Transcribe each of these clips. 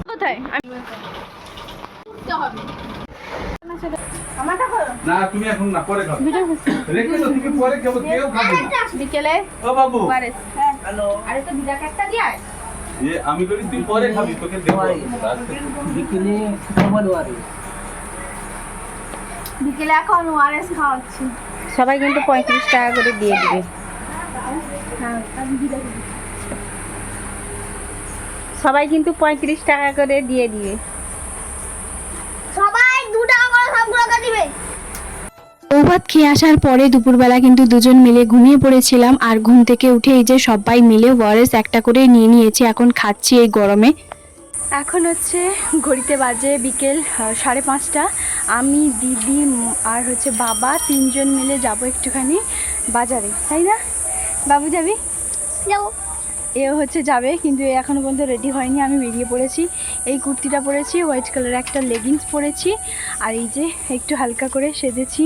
কোথায় না তুমি এখন না পরে খাও রেখে দাও তুমি পরে খাবো কেউ খাবে না বিকেলে ও বাবু হ্যালো আরে তো বিড়া একটা দিয়া আমি করি তুই পরে খাবি তোকে দেবো বিকেলে খাবার বিকেলে এখন ওআরএস খাওয়াচ্ছি সবাই কিন্তু 35 টাকা করে দিয়ে দিবে সবাই কিন্তু 35 টাকা করে দিয়ে দিবে সবাই 2 টাকা করে সবগুলোকে দিবে। ভাত খেয়ে আসার পরে দুপুরবেলা কিন্তু দুজন মিলে ঘুমিয়ে পড়েছিলাম আর ঘুম থেকে উঠে এই যে সবাই মিলে ওয়ারেস একটা করে নিয়ে নিয়েছি এখন খাচ্ছি এই গরমে। এখন হচ্ছে ঘড়িতে বাজে বিকেল 5:30। আমি দিদি আর হচ্ছে বাবা তিনজন মিলে যাব একটুখানি বাজারে, তাই না বাবু? যাবি? এও হচ্ছে যাবে কিন্তু এখনও পর্যন্ত রেডি হয়নি। আমি বেরিয়ে পড়েছি, এই কুর্তিটা পরেছি, হোয়াইট কালারের একটা লেগিংস পরেছি আর এই যে একটু হালকা করে সেজেছি।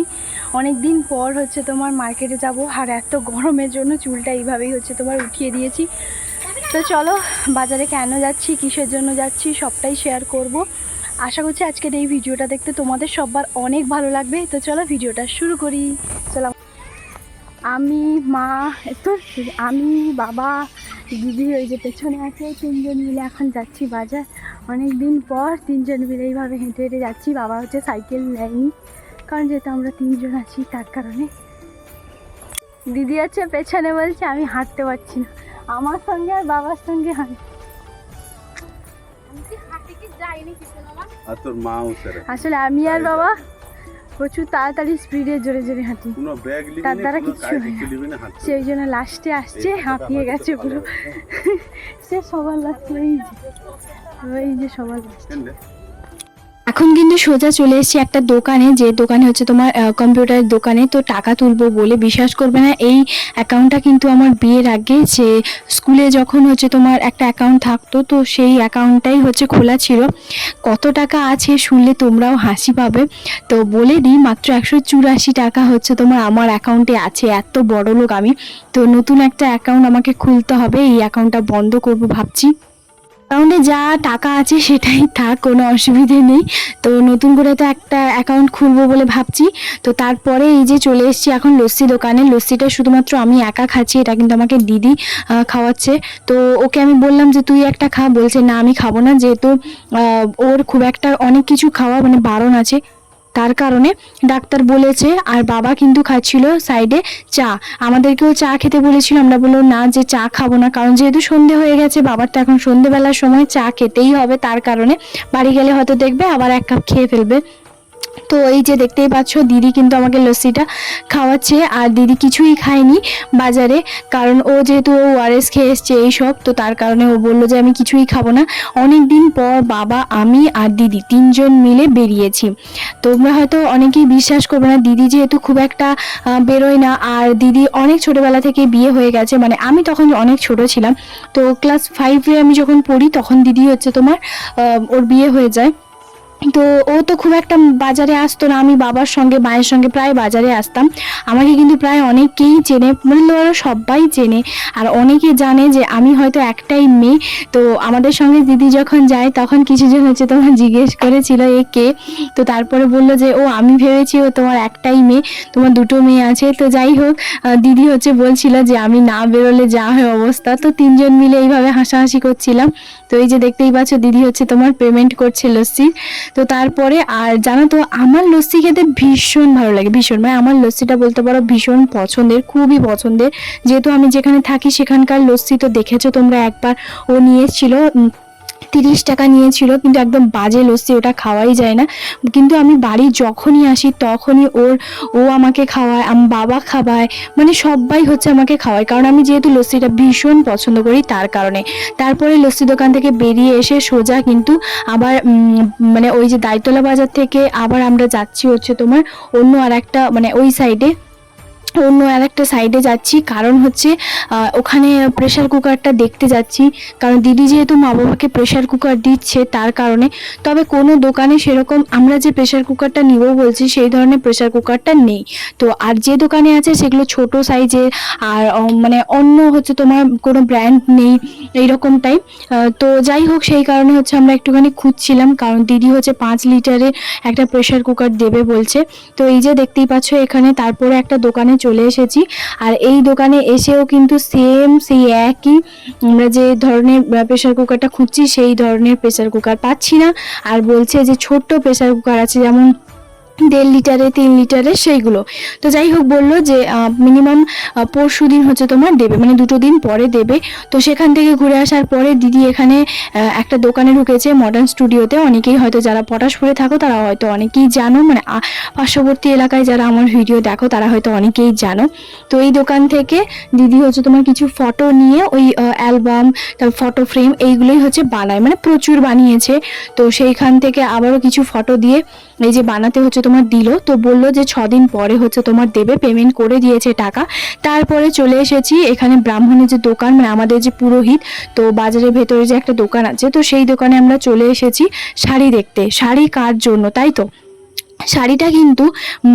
অনেক দিন পর হচ্ছে তোমার মার্কেটে যাব আর এত গরমের জন্য চুলটা এইভাবেই হচ্ছে তোমার উঠিয়ে দিয়েছি। তো চলো বাজারে কেন যাচ্ছি, কিসের জন্য যাচ্ছি সবটাই শেয়ার করব। আশা করছি আজকের এই ভিডিওটা দেখতে তোমাদের সবার অনেক ভালো লাগবে। তো চলো ভিডিওটা শুরু করি। চলো আমি মা তো আমি বাবা দিদি ওই যে পেছনে আছে, তিনজন মিলে এখন যাচ্ছি বাজার। অনেক দিন পর তিনজন মিলে এইভাবে হেঁটে হেঁটে যাচ্ছি। বাবা হচ্ছে সাইকেল নেয়নি কারণ যেহেতু আমরা তিনজন আছি তার কারণে। দিদি হচ্ছে পেছনে বলছে আমি হাঁটতে পারছি না, আমার সঙ্গে আর বাবার সঙ্গে আসলে আমি আর বাবা প্রচুর তাড়াতাড়ি স্পিডে জোরে জোরে হাঁটি, তার দ্বারা কিচ্ছু হয় না। সেই জন্য লাস্টে আসছে হাঁপিয়ে গেছে পুরো। সে সবার লাস্টে ওই যে সবার লাস্টে। এখন কিন্তু সোজা চলে এসেছি একটা দোকানে, যে দোকানে হচ্ছে তোমার কম্পিউটারের দোকানে। তো টাকা তুলবো বলে, বিশ্বাস করবে না এই অ্যাকাউন্টটা কিন্তু আমার বিয়ের আগে যে স্কুলে যখন হচ্ছে তোমার একটা অ্যাকাউন্ট থাকতো তো সেই অ্যাকাউন্টটাই হচ্ছে খোলা ছিল। কত টাকা আছে শুনলে তোমরাও হাসি পাবে। তো বলে দিই মাত্র 184 টাকা হচ্ছে তোমার আমার অ্যাকাউন্টে আছে। এত বড় লোক আমি। তো নতুন একটা অ্যাকাউন্ট আমাকে খুলতে হবে, এই অ্যাকাউন্টটা বন্ধ করব ভাবছি। অ্যাকাউন্টে যা টাকা আছে সেটাই থাক, কোনো অসুবিধে নেই। তো নতুন করে তো একটা অ্যাকাউন্ট খুলবো বলে ভাবছি। তো তারপরে এই যে চলে এসেছি এখন লস্যি দোকানে। লস্যিটা শুধুমাত্র আমি একা খাচ্ছি, এটা কিন্তু আমাকে দিদি খাওয়াচ্ছে। তো ওকে আমি বললাম যে তুই একটা খা, বলছে না আমি খাবো না, যেহেতু ওর খুব একটা অনেক কিছু খাওয়া মানে বারণ আছে তার কারণে ডাক্তার বলেছে। আর বাবা কিন্তু খাচ্ছিল সাইডে চা, আমাদেরকেও চা খেতে বলেছিল। আমরা বললাম না যে চা খাবো না, কারণ যেহেতু সন্ধে হয়ে গেছে, বাবার তো এখন সন্ধেবেলার সময় চা খেতেই হবে। তার কারণে বাড়ি গেলে হয়তো দেখবে আবার 1 কাপ খেয়ে ফেলবে। তো এই যে দেখতেই পাচ্ছ দিদি কিন্তু আমাকে লস্যিটা খাওয়াচ্ছে আর দিদি কিছুই খায়নি বাজারে, কারণ ও যেহেতু ওআরএস খেয়ে এসছে এইসব, তো তার কারণে ও বললো যে আমি কিছুই খাবো না। অনেক দিন পর বাবা, আমি আর দিদি তিনজন মিলে বেরিয়েছি। তোমরা হয়তো অনেকেই বিশ্বাস করবে না, দিদি যেহেতু খুব একটা বেরোয় না, আর দিদি অনেক ছোটোবেলা থেকে বিয়ে হয়ে গেছে, মানে আমি তখন অনেক ছোট ছিলাম। তো ক্লাস 5-এ আমি যখন পড়ি তখন দিদি হচ্ছে তোমার ওর বিয়ে হয়ে যায়। তো ও তো খুব একটা বাজারে আসতো না, আমি বাবার সঙ্গে মায়ের সঙ্গে প্রায় বাজারে আসতাম। আমাকে কিন্তু প্রায় অনেকেই চেনে, মানে সবাই চেনে, আর অনেকে জানে যে আমি হয়তো একটাই মেয়ে। তো আমাদের সঙ্গে দিদি যখন যায় তখন কিছুজন হচ্ছে তোমার জিজ্ঞেস করেছিল এ কে, তো তারপরে বললো যে ও আমি ভেবেছি ও তোমার একটাই মেয়ে, তোমার 2টো মেয়ে আছে। তো যাই হোক দিদি হচ্ছে বলছিল যে আমি না বেরোলে যা হয় অবস্থা। তো তিনজন মিলে এইভাবে হাসাহাসি করছিলাম। তো এই যে দেখতেই পাচ্ছ দিদি হচ্ছে তোমার পেমেন্ট করছে লস্যি। তো তারপরে আর জানো তো আমার লস্যি খেতে ভীষণ ভালো লাগে, ভীষণ, মানে আমার লস্যিটা বলতে পারো ভীষণ পছন্দের, খুবই পছন্দের। যেহেতু আমি যেখানে থাকি সেখানকার লস্যি তো দেখেছো তোমরা একবার, ও নিয়ে এসেছিল 30 টাকা নিয়েছিল, কিন্তু একদম বাজে লস্যি, ওটা খাওয়াই যায় না। কিন্তু আমি বাড়ি যখনই আসি তখনই ও আমাকে খাওয়ায়, বাবা খাওয়ায়, মানে সবাই হচ্ছে আমাকে খাওয়ায়, কারণ আমি যেহেতু লস্যিটা ভীষণ পছন্দ করি তার কারণে। তারপরে লস্যি দোকান থেকে বেরিয়ে এসে সোজা কিন্তু আবার মানে ওই যে দাইতলা বাজার থেকে আবার আমরা যাচ্ছি হচ্ছে তোমার অন্য আর একটা মানে ওই সাইডে অন্য আর একটা সাইডে যাচ্ছি, কারণ হচ্ছে ওখানে প্রেশার কুকারটা দেখতে যাচ্ছি, কারণ দিদি যেহেতু মা বাবাকে প্রেশার কুকার দিচ্ছে তার কারণে। তবে কোনো দোকানে সেরকম আমরা যে প্রেশার কুকারটা নিব বলছি সেই ধরনের প্রেশার কুকারটা নেই। তো আর যে দোকানে আছে সেগুলো ছোট সাইজের, আর মানে অন্য হচ্ছে তোমার কোনো ব্র্যান্ড নেই এইরকম টাইপ। তো যাই হোক, সেই কারণে হচ্ছে আমরা একটুখানি খুঁজছিলাম, কারণ দিদি হচ্ছে 5 লিটারের একটা প্রেশার কুকার দেবে বলছে। তো এই যে দেখতেই পাচ্ছ এখানে, তারপরে একটা দোকানে চলে এসেছি। আর এই দোকানে এসেও কিন্তু সেম সেই একই, আমরা যে ধরনের প্রেশার কুকারটা খুঁজছি সেই ধরনের প্রেশার কুকার পাচ্ছি না। আর বলছে যে ছোট্ট প্রেশার কুকার আছে, যেমন 1.5 লিটারে 3 লিটারের সেইগুলো। তো যাই হোক, বললো যে মিনিমাম পরশু দিন হচ্ছে তোমার দেবে, মানে 2 দিন পরে দেবে। তো সেখান থেকে ঘুরে আসার পরে দিদি এখানে একটা দোকানে ঢুকেছে, মডার্ন স্টুডিওতে। অনেকেই হয়তো যারা পটাশপুরে থাকো তারা হয়তো অনেকেই জানো, মানে পার্শ্ববর্তী এলাকায় যারা আমার ভিডিও দেখো তারা হয়তো অনেকেই জানো। তো এই দোকান থেকে দিদি হচ্ছে তোমার কিছু ফটো নিয়ে ওই অ্যালবাম, তারপর ফটো ফ্রেম এইগুলোই হচ্ছে বানায়, মানে প্রচুর বানিয়েছে। তো সেইখান থেকে আবারও কিছু ফটো দিয়ে এই যে বানাতে হচ্ছে তোমার দিল। তো বললো যে 6 দিন পরে হচ্ছে তোমার দেবে, পেমেন্ট করে দিয়েছে টাকা। তারপরে চলে এসেছি এখানে ব্রাহ্মণের যে দোকান, মানে আমাদের যে পুরোহিত, তো বাজারের ভেতরে যে একটা দোকান আছে, তো সেই দোকানে আমরা চলে এসেছি শাড়ি দেখতে। শাড়ি কার জন্য, তাই তো? শাড়িটা কিন্তু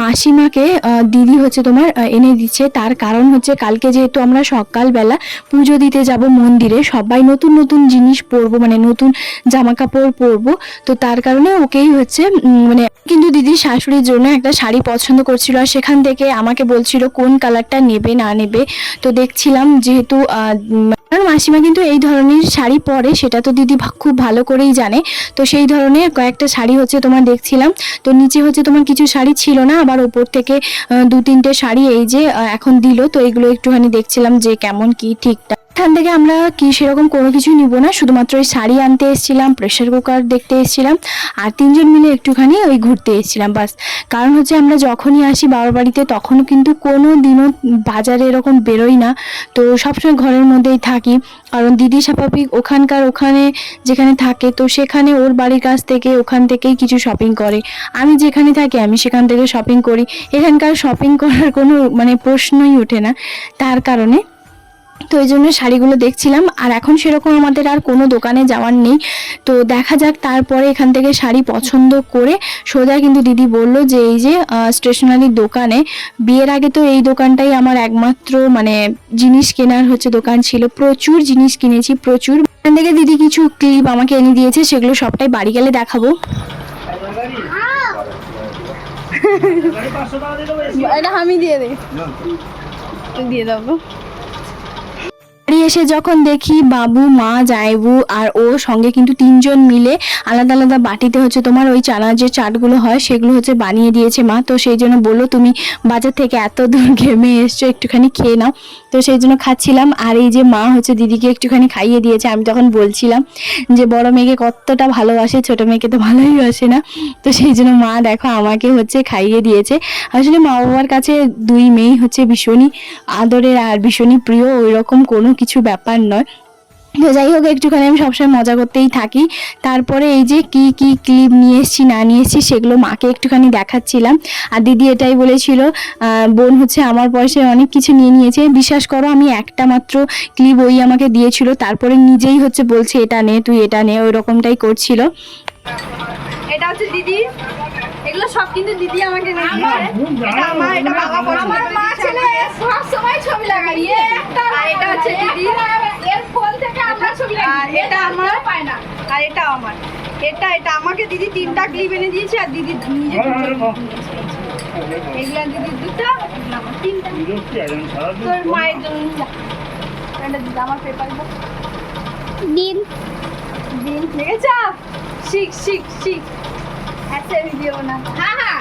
মাসিমাকে দিদি হচ্ছে তোমার এনে দিচ্ছে। তার কারণ হচ্ছে কালকে যেহেতু আমরা সকালবেলা পুজো দিতে যাব মন্দিরে, সবাই নতুন নতুন জিনিস পরবো, মানে নতুন জামা কাপড় পরবো। তো তার কারণে ওকেই হচ্ছে মানে কিন্তু দিদির শাশুড়ির জন্য একটা শাড়ি পছন্দ করছিল, আর সেখান থেকে আমাকে বলছিল কোন কালারটা নেবে না নেবে। তো দেখছিলাম, যেহেতু কারণ মাসিমা কিন্তু এই ধরনের শাড়ি পরে, সেটা তো দিদি খুব ভালো করেই জানে। তো সেই ধরনের কয়েকটা শাড়ি হচ্ছে তোমার দেখছিলাম। তো নিচে হচ্ছে তোমার কিছু শাড়ি ছিল না, আবার ওপর থেকে 2-3টে শাড়ি এই যে এখন দিল। তো এগুলো একটুখানি দেখছিলাম যে কেমন কি ঠিকঠাক। এখান থেকে আমরা কি সেরকম কোনো কিছু নিব না, শুধুমাত্র ওই শাড়ি আনতে এসেছিলাম, প্রেশার কুকার দেখতে এসেছিলাম, আর 3 জন মিলে একটুখানি ওই ঘুরতে এসেছিলাম বাস। কারণ হচ্ছে আমরা যখনই আসি বাবার বাড়িতে তখনও কিন্তু কোনো দিনও বাজারে এরকম বেরোই না, তো সবসময় ঘরের মধ্যেই থাকি। কারণ দিদি স্বাভাবিক ওখানে যেখানে থাকে, তো সেখানে ওর বাড়ির কাছ থেকে ওখান থেকেই কিছু শপিং করে। আমি যেখানে থাকি আমি সেখান থেকে শপিং করি, এখানকার শপিং করার কোনো মানে প্রশ্নই ওঠে না। তার কারণে তো এই জন্য শাড়িগুলো দেখছিলাম। আর এখন সেরকম আমাদের আর কোনো দোকানে যাওয়ার নেই, তো দেখা যাক। তারপরে এখান থেকে শাড়ি পছন্দ করে সোজা কিন্তু দিদি বলল যে এই যে স্টেশনারির দোকানে, বিয়ের আগে তো এই দোকানটাই আমার একমাত্র মানে জিনিস কেনার হচ্ছে দোকান ছিল, প্রচুর জিনিস কিনেছি প্রচুর। এখান থেকে দিদি কিছু ক্লিপ আমাকে এনে দিয়েছে, সেগুলো সবটাই বাড়ি গেলে দেখাবো। এটা আমি দিয়ে দেবো। বাড়ি এসে যখন দেখি বাবু, মা, জায়বু আর ও সঙ্গে কিন্তু 3 জন মিলে আলাদা আলাদা বাটিতে হচ্ছে তোমার ওই চানার যে চাটগুলো হয় সেগুলো হচ্ছে বানিয়ে দিয়েছে মা। তো সেই জন্য বললো তুমি বাজার থেকে এত দূর ঘেমে এসছো, একটুখানি খেয়ে নাও। তো সেই জন্য খাচ্ছিলাম। আর এই যে মা হচ্ছে দিদিকে একটুখানি খাইয়ে দিয়েছে। আমি তখন বলছিলাম যে বড় মেয়েকে কতটা ভালোবাসে, ছোট মেয়েকে তো ভালোই বাসে না। তো সেই জন্য মা দেখো আমাকে হচ্ছে খাইয়ে দিয়েছে। আসলে মা বাবার কাছে 2 মেয়েই হচ্ছে ভীষণই আদরের আর ভীষণই প্রিয়, ওই রকম কোনো কিছু ব্যাপার নয়। তো যাই হোক, একটুখানি আমি সবসময় মজা করতেই থাকি। তারপরে এই যে কি কি ক্লিপ নিয়ে এসেছি না নিয়ে এসেছি সেগুলো মাকে একটুখানি দেখাচ্ছিলাম। আর দিদি এটাই বলেছিল বোন হচ্ছে আমার পয়সায় অনেক কিছু নিয়ে নিয়েছে। বিশ্বাস করো, আমি একটা মাত্র ক্লিপ ওই আমাকে দিয়েছিল, তারপরে নিজেই হচ্ছে বলছে এটা নে, তুই এটা নে, ওই রকমটাই করছিল। এটা হচ্ছে দিদি, এগুলো সব কিন্তু দিদি আমাকে এনে দিয়েছে। এটা আমার, এটা বাবা পছন্দ করে দিয়েছে। আমার ছেলে সব সময় ছবি লাগায়। আর এটা হচ্ছে দিদি, এর ফোন থেকে আমরা ছবি লাগাই। আর এটা আমার পায় না, আর এটা আমার। এটা আমাকে দিদি 3টা ক্লিপ এনে দিয়েছে, আর দিদি নিজে এগুলা দিদির 2টা, এগুলা আমার 3টা। তোর মায়ের জন্য এটা দিদি আমার পেপার ডিম দেখেছ? শিখ ऐसे वीडियो बना। हाँ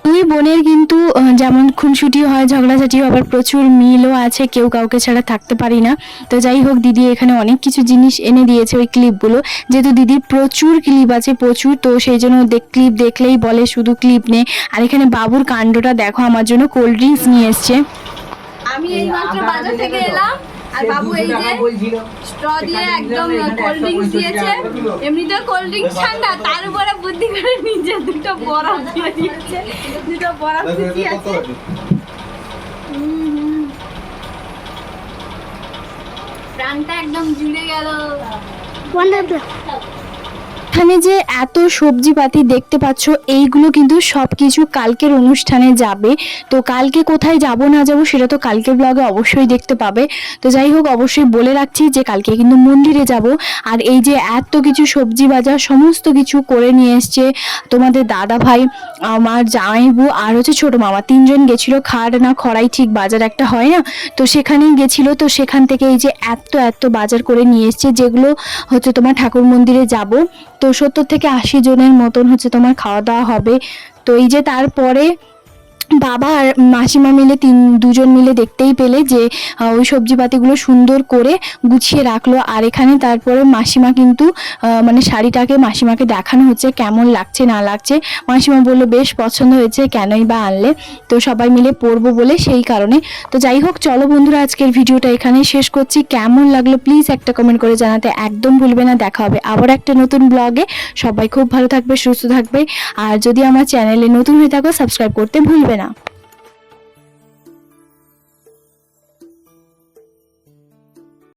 দুই বোনের কিন্তু যেমন খুনসুটি হয়, ঝগড়াঝাটি আবার প্রচুর মিলও আছে, কেউ কাউকে ছাড়া থাকতে পারি না। তো যাই হোক, দিদি এখানে অনেক কিছু জিনিস এনে দিয়েছে ওই ক্লিপগুলো, যেহেতু দিদির প্রচুর ক্লিপ আছে প্রচুর, তো সেই জন্য ক্লিপ দেখলেই বলে শুধু ক্লিপ নে। আর এখানে বাবুর কাণ্ডটা দেখো, আমার জন্য কোল্ড ড্রিঙ্কস নিয়ে এসছে। আমি এই মাত্র বাজার থেকে এলাম, আর বাবু এই যে স্ট্র দিয়ে একদম কোল্ড ড্রিঙ্কস দিয়েছে। এমনিতে কোল্ড ড্রিঙ্কস ঠান্ডা, তার উপরে বুদ্ধি করে নিজে দুটো বরফ দিয়ে দিয়েছে। দুটো বরফ খুশি আছে। প্রাণটা একদম জুড়ে গেল। এখানে যে এত সবজিপাতি দেখতে পাচ্ছ, এইগুলো কিন্তু সব কিছু কালকের অনুষ্ঠানে যাবে। তো কালকে কোথায় যাব না যাব সেটা তো কালকের ব্লগে অবশ্যই দেখতে পাবে। তো যাই হোক, অবশ্যই বলে রাখছি যে কালকে কিন্তু মন্দিরে যাব। আর এই যে এত কিছু সবজি বাজার সমস্ত কিছু করে নিয়ে এসছে তোমাদের দাদা ভাই, আমার জামাইবু আর হচ্ছে ছোটো মামা, তিনজন গেছিলো খাট না খড়াই ঠিক বাজার একটা হয় না, তো সেখানেই গেছিলো। তো সেখান থেকে এই যে এত বাজার করে নিয়ে এসছে, যেগুলো হচ্ছে তোমার ঠাকুর মন্দিরে যাব। তো 70 থেকে 80 জনের মতন হচ্ছে তোমার খাওয়া দাওয়া হবে। তো এই যে তারপরে বাবা আর মাসিমা মিলে দুজন মিলে দেখতেই পেলে যে ওই সবজিপাতিগুলো সুন্দর করে গুছিয়ে রাখলো। আর এখানে তারপরে মাসিমা কিন্তু মানে শাড়িটাকে মাসিমাকে দেখানো হচ্ছে কেমন লাগছে না লাগছে। মাসিমা বললো বেশ পছন্দ হয়েছে, কেনই বা আনলে, তো সবাই মিলে পরবো বলে সেই কারণে। তো যাই হোক, চলো বন্ধুরা, আজকের ভিডিওটা এখানেই শেষ করছি। কেমন লাগলো প্লিজ একটা কমেন্ট করে জানাতে একদম ভুলবে না। দেখা হবে আবার একটা নতুন ব্লগে। সবাই খুব ভালো থাকবে, সুস্থ থাকবে। আর যদি আমার চ্যানেলে নতুন হয়ে থাকো, সাবস্ক্রাইব করতে ভুলবে না।